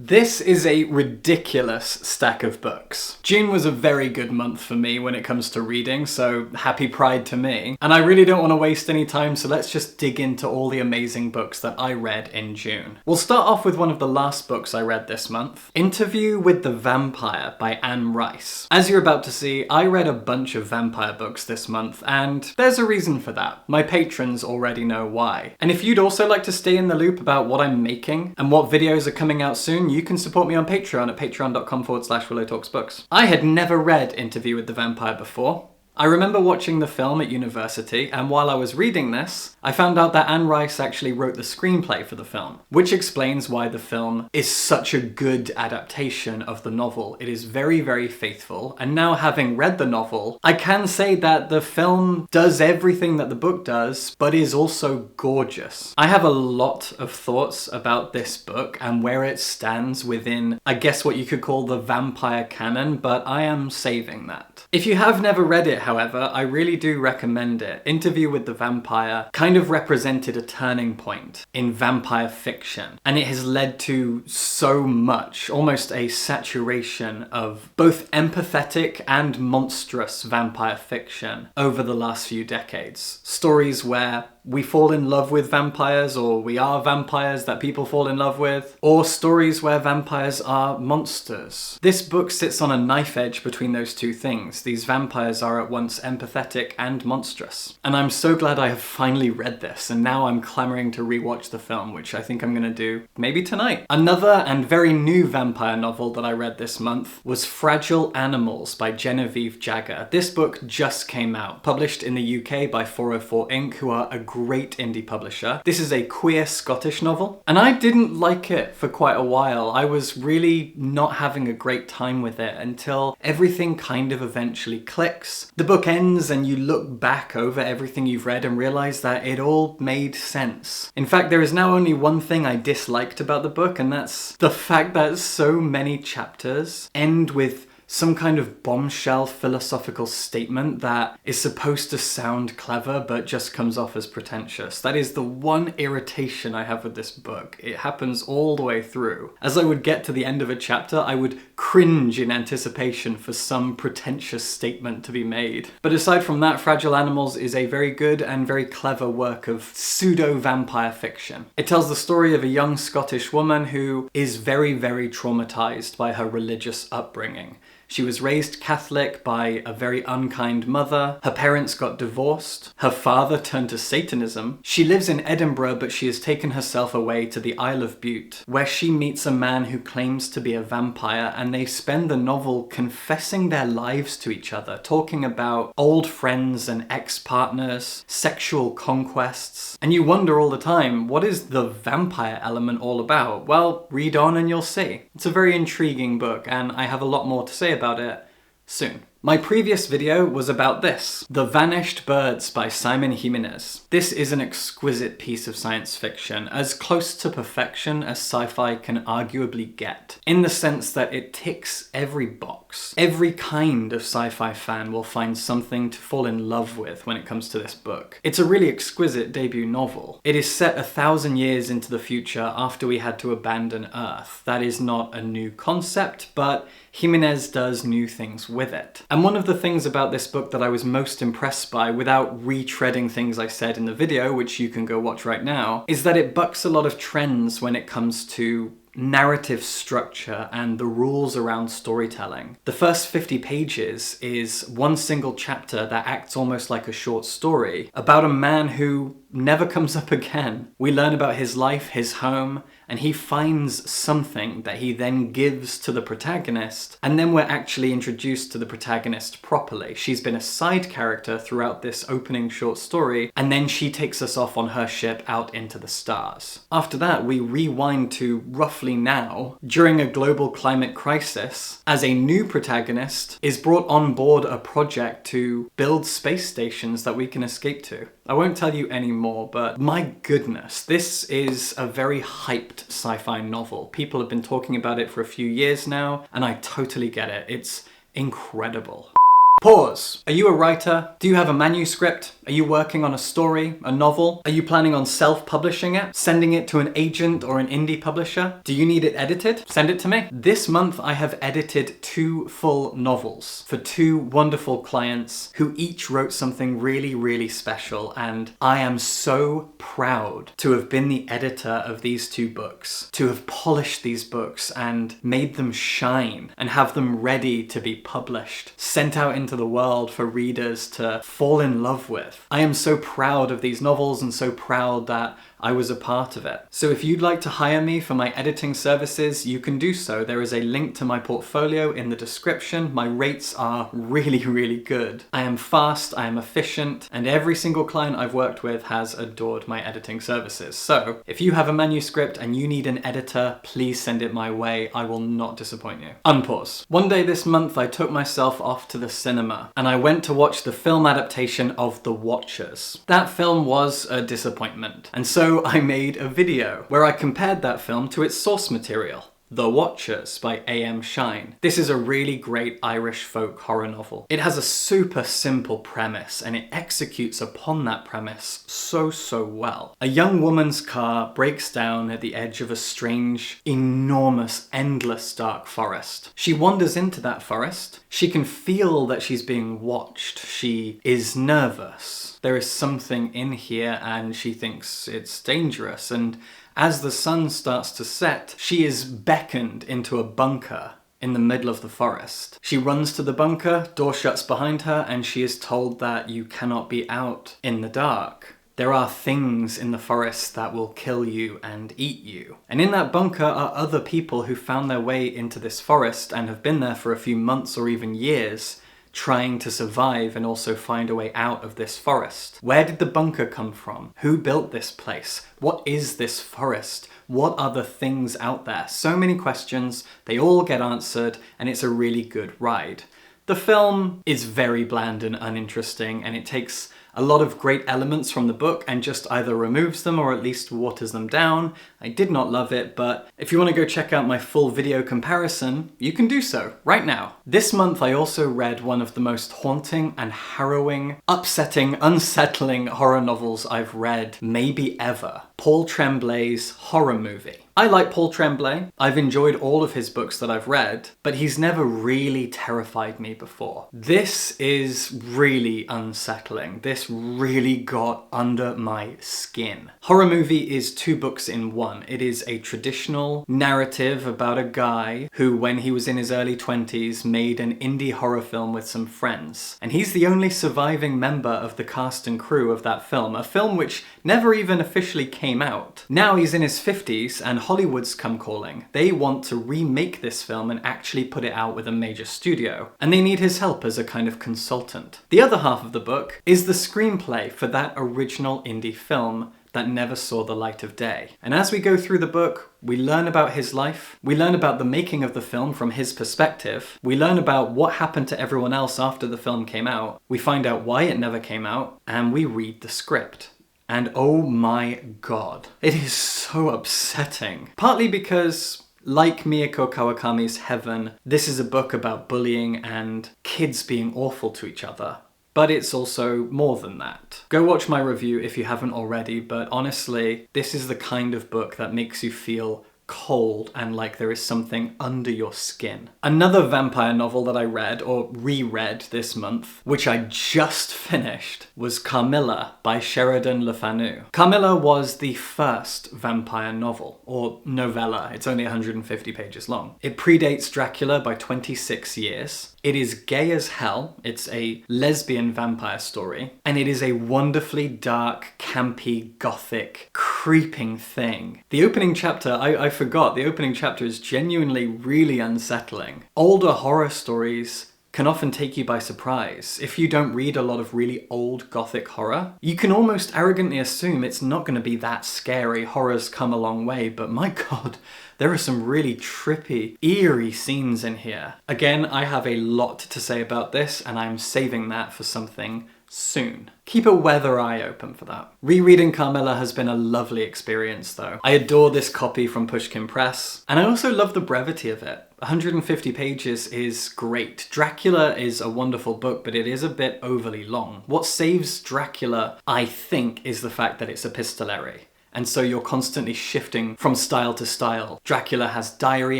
This is a ridiculous stack of books. June was a very good month for me when it comes to reading, so happy Pride to me. And I really don't want to waste any time, so let's just dig into all the amazing books that I read in June. We'll start off with one of the last books I read this month, Interview with the Vampire by Anne Rice. As you're about to see, I read a bunch of vampire books this month, and there's a reason for that. My patrons already know why. And if you'd also like to stay in the loop about what I'm making and what videos are coming out soon, you can support me on Patreon at patreon.com/WillowTalksBooks. I had never read Interview with the Vampire before. I remember watching the film at university, and while I was reading this, I found out that Anne Rice actually wrote the screenplay for the film, which explains why the film is such a good adaptation of the novel. It is very, very faithful, and now having read the novel, I can say that the film does everything that the book does, but is also gorgeous. I have a lot of thoughts about this book and where it stands within, I guess what you could call the vampire canon, but I am saving that. If you have never read it, however, I really do recommend it. Interview with the Vampire kind of represented a turning point in vampire fiction, and it has led to so much, almost a saturation of both empathetic and monstrous vampire fiction over the last few decades. Stories where we fall in love with vampires, or we are vampires that people fall in love with, or stories where vampires are monsters. This book sits on a knife edge between those two things. These vampires are at once empathetic and monstrous. And I'm so glad I have finally read this, and now I'm clamoring to rewatch the film, which I think I'm gonna do maybe tonight. Another and very new vampire novel that I read this month was Fragile Animals by Genevieve Jagger. This book just came out, published in the UK by 404 Inc., who are a great indie publisher. This is a queer Scottish novel, and I didn't like it for quite a while. I was really not having a great time with it until everything kind of eventually clicks. The book ends and you look back over everything you've read and realize that it all made sense. In fact, there is now only one thing I disliked about the book, and that's the fact that so many chapters end with some kind of bombshell philosophical statement that is supposed to sound clever but just comes off as pretentious. That is the one irritation I have with this book. It happens all the way through. As I would get to the end of a chapter, I would cringe in anticipation for some pretentious statement to be made. But aside from that, Fragile Animals is a very good and very clever work of pseudo-vampire fiction. It tells the story of a young Scottish woman who is very, very traumatized by her religious upbringing. She was raised Catholic by a very unkind mother. Her parents got divorced. Her father turned to Satanism. She lives in Edinburgh, but she has taken herself away to the Isle of Bute, where she meets a man who claims to be a vampire, and they spend the novel confessing their lives to each other, talking about old friends and ex-partners, sexual conquests. And you wonder all the time, what is the vampire element all about? Well, read on and you'll see. It's a very intriguing book, and I have a lot more to say about it soon. My previous video was about this, The Vanished Birds by Simon Jimenez. This is an exquisite piece of science fiction, as close to perfection as sci-fi can arguably get, in the sense that it ticks every box. Every kind of sci-fi fan will find something to fall in love with when it comes to this book. It's a really exquisite debut novel. It is set 1,000 years into the future after we had to abandon Earth. That is not a new concept, but Jimenez does new things with it. And one of the things about this book that I was most impressed by, without retreading things I said in the video, which you can go watch right now, is that it bucks a lot of trends when it comes to narrative structure and the rules around storytelling. The first 50 pages is one single chapter that acts almost like a short story about a man who never comes up again. We learn about his life, his home, and he finds something that he then gives to the protagonist, and then we're actually introduced to the protagonist properly. She's been a side character throughout this opening short story, and then she takes us off on her ship out into the stars. After that, we rewind to roughly now, during a global climate crisis, as a new protagonist is brought on board a project to build space stations that we can escape to. I won't tell you any more, but my goodness, this is a very hyped sci-fi novel. People have been talking about it for a few years now, and I totally get it. It's incredible. Pause. Are you a writer? Do you have a manuscript? Are you working on a story, a novel? Are you planning on self-publishing it? Sending it to an agent or an indie publisher? Do you need it edited? Send it to me. This month I have edited 2 full novels for 2 wonderful clients who each wrote something really, really special, and I am so proud to have been the editor of these 2 books, to have polished these books and made them shine and have them ready to be published, sent out into the world for readers to fall in love with. I am so proud of these novels and so proud that I was a part of it. So if you'd like to hire me for my editing services, you can do so. There is a link to my portfolio in the description. My rates are really, really good. I am fast, I am efficient, and every single client I've worked with has adored my editing services. So if you have a manuscript and you need an editor, please send it my way. I will not disappoint you. Unpause. One day this month, I took myself off to the cinema and I went to watch the film adaptation of The Watchers. That film was a disappointment, and so I made a video where I compared that film to its source material, The Watchers by A.M. Shine. This is a really great Irish folk horror novel. It has a super simple premise and it executes upon that premise so well. A young woman's car breaks down at the edge of a strange, enormous, endless dark forest. She wanders into that forest. She can feel that she's being watched. She is nervous. There is something in here and she thinks it's dangerous, and as the sun starts to set, she is beckoned into a bunker in the middle of the forest. She runs to the bunker, door shuts behind her, and she is told that you cannot be out in the dark. There are things in the forest that will kill you and eat you. And in that bunker are other people who found their way into this forest and have been there for a few months or even years, trying to survive and also find a way out of this forest. Where did the bunker come from? Who built this place? What is this forest? What are the things out there? So many questions, they all get answered, and it's a really good ride. The film is very bland and uninteresting, and it takes a lot of great elements from the book and just either removes them or at least waters them down. I did not love it, but if you want to go check out my full video comparison, you can do so right now. This month I also read one of the most haunting and harrowing, upsetting, unsettling horror novels I've read maybe ever. Paul Tremblay's Horror Movie. I like Paul Tremblay. I've enjoyed all of his books that I've read, but he's never really terrified me before. This is really unsettling. This really got under my skin. Horror Movie is 2 books in one. It is a traditional narrative about a guy who, when he was in his early 20s, made an indie horror film with some friends. And he's the only surviving member of the cast and crew of that film, a film which never even officially came out. Now he's in his 50s and Hollywood's come calling. They want to remake this film and actually put it out with a major studio, and they need his help as a kind of consultant. The other half of the book is the screenplay for that original indie film that never saw the light of day. And as we go through the book, we learn about his life, we learn about the making of the film from his perspective, we learn about what happened to everyone else after the film came out, we find out why it never came out, and we read the script. And oh my god, it is so upsetting. Partly because, like Miyako Kawakami's Heaven, this is a book about bullying and kids being awful to each other. But it's also more than that. Go watch my review if you haven't already, but honestly, this is the kind of book that makes you feel cold and like there is something under your skin. Another vampire novel that I read, or reread this month, which I just finished, was Carmilla by Sheridan Le Fanu. Carmilla was the first vampire novel, or novella. It's only 150 pages long. It predates Dracula by 26 years. It is gay as hell. It's a lesbian vampire story. And it is a wonderfully dark, campy, gothic, creeping thing. The opening chapter, I forgot, the opening chapter is genuinely really unsettling. Older horror stories can often take you by surprise. If you don't read a lot of really old gothic horror, you can almost arrogantly assume it's not going to be that scary. Horror's come a long way, but my god, there are some really trippy, eerie scenes in here. Again, I have a lot to say about this, and I'm saving that for something soon. Keep a weather eye open for that. Rereading Carmilla has been a lovely experience though. I adore this copy from Pushkin Press, and I also love the brevity of it. 150 pages is great. Dracula is a wonderful book, but it is a bit overly long. What saves Dracula, I think, is the fact that it's epistolary. And so you're constantly shifting from style to style. Dracula has diary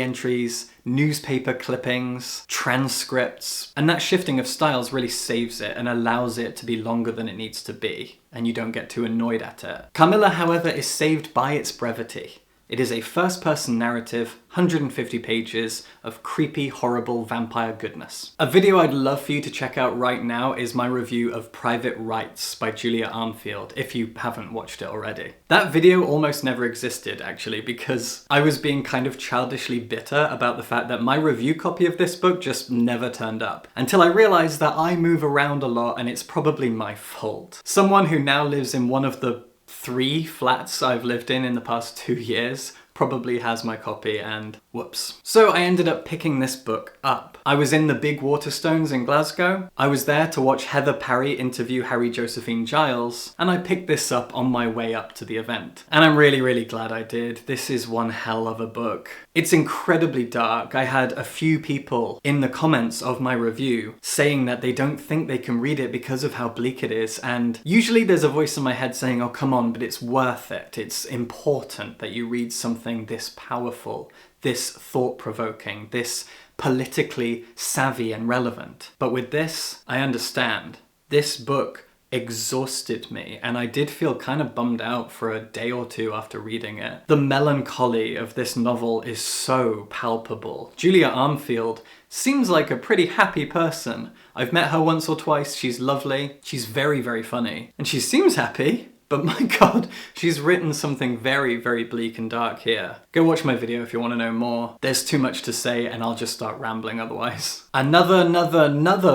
entries, newspaper clippings, transcripts, and that shifting of styles really saves it and allows it to be longer than it needs to be, and you don't get too annoyed at it. Carmilla, however, is saved by its brevity. It is a first-person narrative, 150 pages of creepy, horrible vampire goodness. A video I'd love for you to check out right now is my review of Private Rites by Julia Armfield, if you haven't watched it already. That video almost never existed, actually, because I was being kind of childishly bitter about the fact that my review copy of this book just never turned up, until I realized that I move around a lot and it's probably my fault. Someone who now lives in one of the 3 flats I've lived in the past 2 years probably has my copy, and whoops. So I ended up picking this book up. I was in the Big Waterstones in Glasgow. I was there to watch Heather Parry interview Harry Josephine Giles, and I picked this up on my way up to the event. And I'm really, really glad I did. This is one hell of a book. It's incredibly dark. I had a few people in the comments of my review saying that they don't think they can read it because of how bleak it is, and usually there's a voice in my head saying, oh come on, but it's worth it. It's important that you read something this powerful, this thought-provoking, this politically savvy and relevant. But with this, I understand. This book exhausted me, and I did feel kind of bummed out for a day or two after reading it. The melancholy of this novel is so palpable. Julia Armfield seems like a pretty happy person. I've met her once or twice. She's lovely. She's very, very funny. And she seems happy. But my god, she's written something very, very bleak and dark here. Go watch my video if you want to know more. There's too much to say and I'll just start rambling otherwise. Another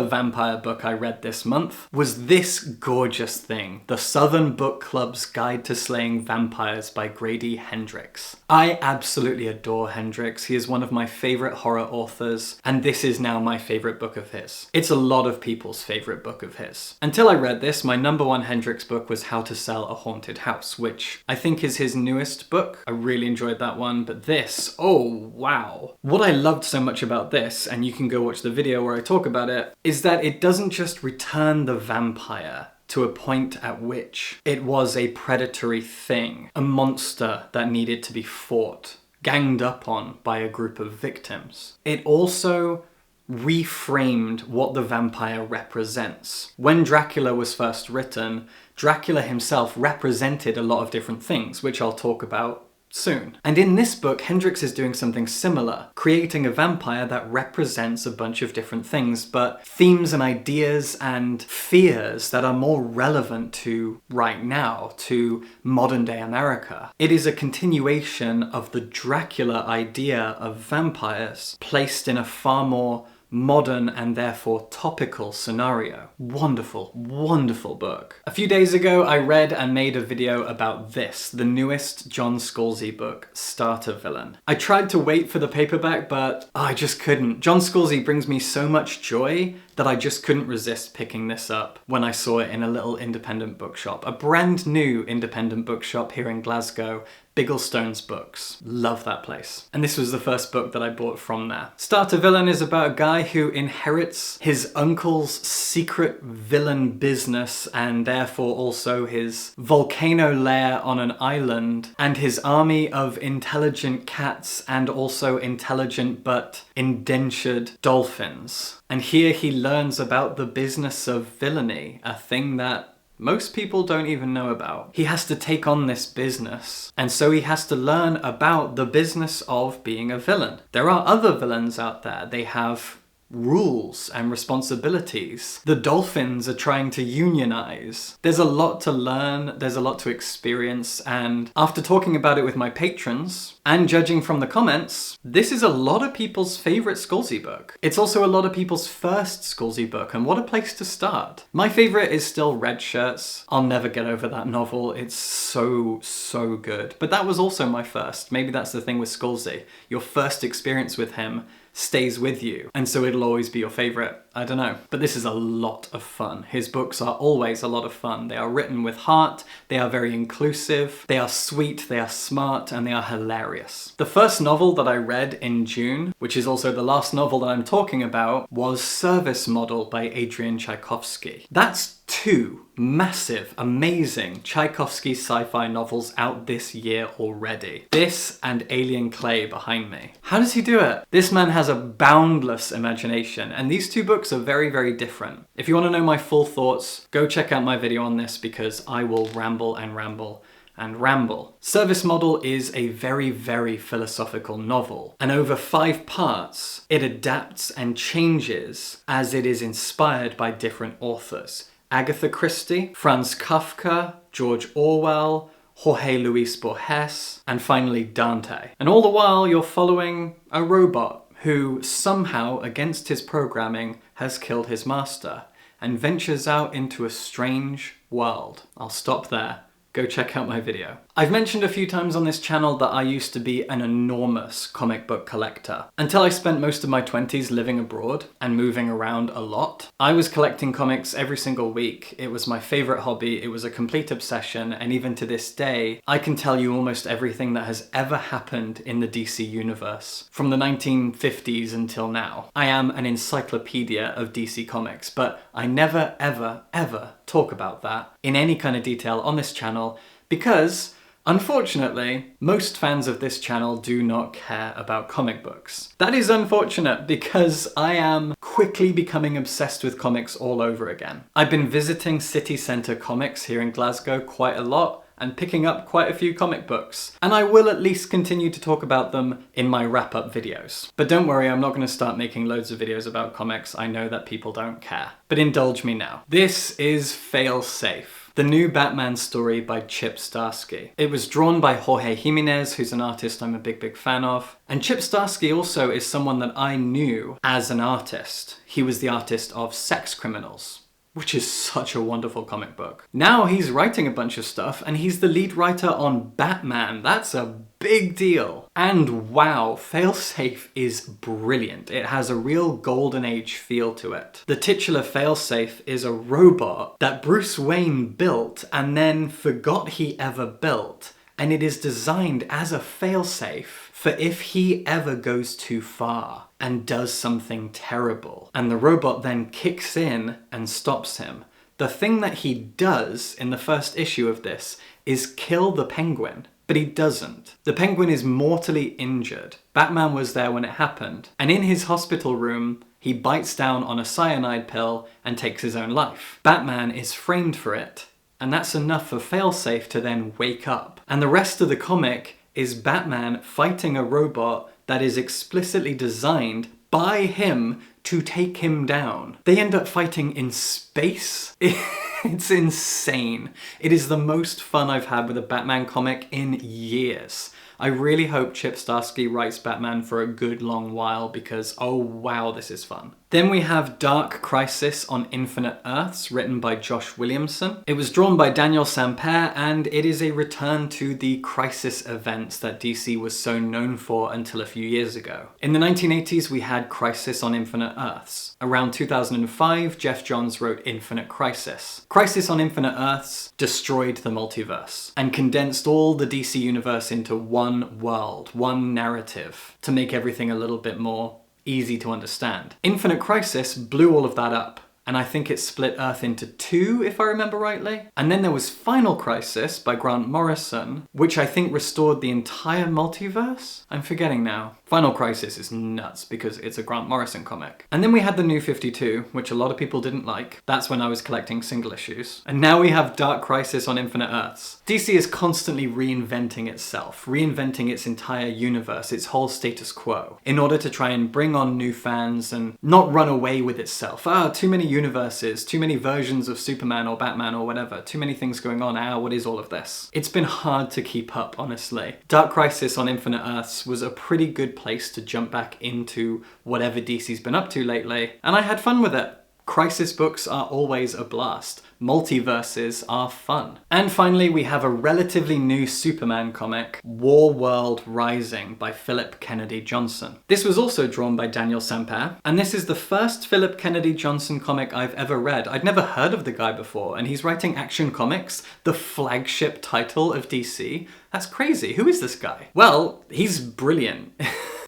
vampire book I read this month was this gorgeous thing, The Southern Book Club's Guide to Slaying Vampires by Grady Hendrix. I absolutely adore Hendrix. He is one of my favorite horror authors, and this is now my favorite book of his. It's a lot of people's favorite book of his. Until I read this, my #1 Hendrix book was How to Sell a Haunted House, which I think is his newest book. I really enjoyed that one, but this, oh wow. What I loved so much about this, and you can go watch the video where I talk about it, is that it doesn't just return the vampire to a point at which it was a predatory thing, a monster that needed to be fought, ganged up on by a group of victims. It also reframed what the vampire represents. When Dracula was first written, Dracula himself represented a lot of different things, which I'll talk about soon. And in this book, Hendrix is doing something similar, creating a vampire that represents a bunch of different things, but themes and ideas and fears that are more relevant to right now, to modern day America. It is a continuation of the Dracula idea of vampires, placed in a far more modern and therefore topical scenario. Wonderful, wonderful book. A few days ago, I read and made a video about this, the newest John Scalzi book, Starter Villain. I tried to wait for the paperback, but I just couldn't. John Scalzi brings me so much joy that I just couldn't resist picking this up when I saw it in a little independent bookshop. A brand new independent bookshop here in Glasgow, Bigglestone's Books. Love that place. And this was the first book that I bought from there. Starter Villain is about a guy who inherits his uncle's secret villain business and therefore also his volcano lair on an island and his army of intelligent cats and also intelligent but indentured dolphins. And here he learns about the business of villainy, a thing that most people don't even know about. He has to take on this business, and so he has to learn about the business of being a villain. There are other villains out there. They have rules and responsibilities. The dolphins are trying to unionize. There's a lot to learn, there's a lot to experience, and after talking about it with my patrons, and judging from the comments, this is a lot of people's favorite Scalzi book. It's also a lot of people's first Scalzi book, and what a place to start. My favorite is still Red Shirts. I'll never get over that novel. It's so, so good. But that was also my first. Maybe that's the thing with Scalzi. Your first experience with him stays with you, and so it'll always be your favorite. I don't know. But this is a lot of fun. His books are always a lot of fun. They are written with heart, they are very inclusive, they are sweet, they are smart, and they are hilarious. The first novel that I read in June, which is also the last novel that I'm talking about, was Service Model by Adrian Tchaikovsky. That's 2 massive, amazing Tchaikovsky sci-fi novels out this year already. This and Alien Clay behind me. How does he do it? This man has a boundless imagination, and these 2 books are very, very different. If you want to know my full thoughts, go check out my video on this because I will ramble and ramble and ramble. Service Model is a very, very philosophical novel, and over 5 parts, it adapts and changes as it is inspired by different authors. Agatha Christie, Franz Kafka, George Orwell, Jorge Luis Borges, and finally Dante. And all the while you're following a robot who somehow, against his programming, has killed his master and ventures out into a strange world. I'll stop there. Go check out my video. I've mentioned a few times on this channel that I used to be an enormous comic book collector. Until I spent most of my 20s living abroad and moving around a lot. I was collecting comics every single week. It was my favorite hobby, it was a complete obsession, and even to this day, I can tell you almost everything that has ever happened in the DC universe, from the 1950s until now. I am an encyclopedia of DC comics, but I never, ever, ever talk about that in any kind of detail on this channel because, unfortunately, most fans of this channel do not care about comic books. That is unfortunate because I am quickly becoming obsessed with comics all over again. I've been visiting City Centre Comics here in Glasgow quite a lot and picking up quite a few comic books. And I will at least continue to talk about them in my wrap-up videos. But don't worry, I'm not going to start making loads of videos about comics. I know that people don't care. But indulge me now. This is Failsafe, the new Batman story by Chip Zdarsky. It was drawn by Jorge Jimenez, who's an artist I'm a big fan of. And Chip Zdarsky also is someone that I knew as an artist. He was the artist of Sex Criminals, which is such a wonderful comic book. Now he's writing a bunch of stuff and he's the lead writer on Batman. That's a big deal. And wow, Failsafe is brilliant. It has a real golden age feel to it. The titular Failsafe is a robot that Bruce Wayne built and then forgot he ever built. And it is designed as a failsafe for if he ever goes too far and does something terrible. And the robot then kicks in and stops him. The thing that he does in the first issue of this is kill the Penguin, but he doesn't. The Penguin is mortally injured. Batman was there when it happened, and in his hospital room, he bites down on a cyanide pill and takes his own life. Batman is framed for it, and that's enough for Failsafe to then wake up. And the rest of the comic is Batman fighting a robot that is explicitly designed by him to take him down. They end up fighting in space. It's insane. It is the most fun I've had with a Batman comic in years. I really hope Chip Zdarsky writes Batman for a good long while because, oh wow, this is fun. Then we have Dark Crisis on Infinite Earths, written by Josh Williamson. It was drawn by Daniel Sampere, and it is a return to the crisis events that DC was so known for until a few years ago. In the 1980s, we had Crisis on Infinite Earths. Around 2005, Jeff Johns wrote Infinite Crisis. Crisis on Infinite Earths destroyed the multiverse and condensed all the DC universe into one world, one narrative, to make everything a little bit more easy to understand. Infinite Crisis blew all of that up, and I think it split Earth into 2, if I remember rightly. And then there was Final Crisis by Grant Morrison, which I think restored the entire multiverse? I'm forgetting now. Final Crisis is nuts because it's a Grant Morrison comic. And then we had the New 52, which a lot of people didn't like. That's when I was collecting single issues. And now we have Dark Crisis on Infinite Earths. DC is constantly reinventing itself, reinventing its entire universe, its whole status quo, in order to try and bring on new fans and not run away with itself. Too many universes, too many versions of Superman or Batman or whatever, too many things going on. What is all of this? It's been hard to keep up, honestly. Dark Crisis on Infinite Earths was a pretty good place to jump back into whatever DC's been up to lately, and I had fun with it. Crisis books are always a blast. Multiverses are fun. And finally, we have a relatively new Superman comic, Warworld Rising by Philip Kennedy Johnson. This was also drawn by Daniel Sampere, and this is the first Philip Kennedy Johnson comic I've ever read. I'd never heard of the guy before, and he's writing Action Comics, the flagship title of DC. That's crazy. Who is this guy? Well, he's brilliant.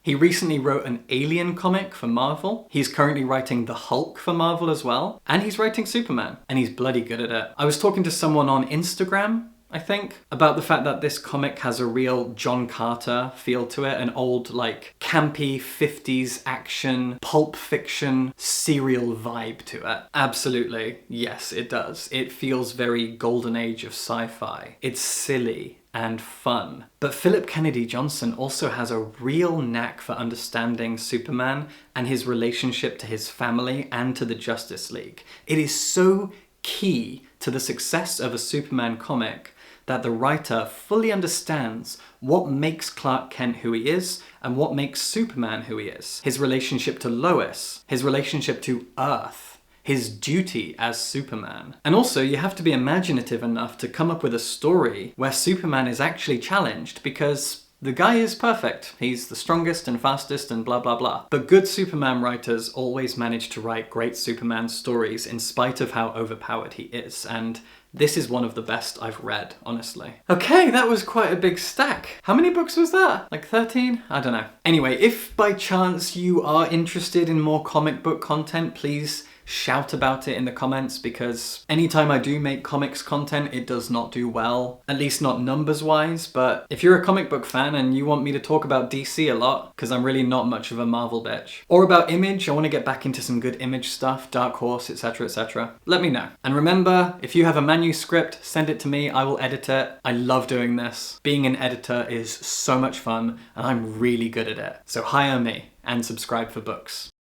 He recently wrote an Alien comic for Marvel. He's currently writing the Hulk for Marvel as well. And he's writing Superman. And he's bloody good at it. I was talking to someone on Instagram, I think, about the fact that this comic has a real John Carter feel to it. An old, like, campy 50s action, pulp fiction, serial vibe to it. Absolutely, yes, it does. It feels very golden age of sci-fi. It's silly and fun. But Philip Kennedy Johnson also has a real knack for understanding Superman and his relationship to his family and to the Justice League. It is so key to the success of a Superman comic that the writer fully understands what makes Clark Kent who he is and what makes Superman who he is. His relationship to Lois, his relationship to Earth, his duty as Superman. And also, you have to be imaginative enough to come up with a story where Superman is actually challenged, because the guy is perfect. He's the strongest and fastest and blah blah blah. But good Superman writers always manage to write great Superman stories in spite of how overpowered he is, and this is one of the best I've read, honestly. Okay, that was quite a big stack. How many books was that? Like 13? I don't know. Anyway, if by chance you are interested in more comic book content, please shout about it in the comments, because anytime I do make comics content, it does not do well, at least not numbers wise. But if you're a comic book fan and you want me to talk about DC a lot, because I'm really not much of a Marvel bitch, or about Image, I want to get back into some good Image stuff, Dark Horse, etc, let me know. And remember, if you have a manuscript, send it to me, I will edit it. I love doing this. Being an editor is so much fun, and I'm really good at it. So hire me and subscribe for books.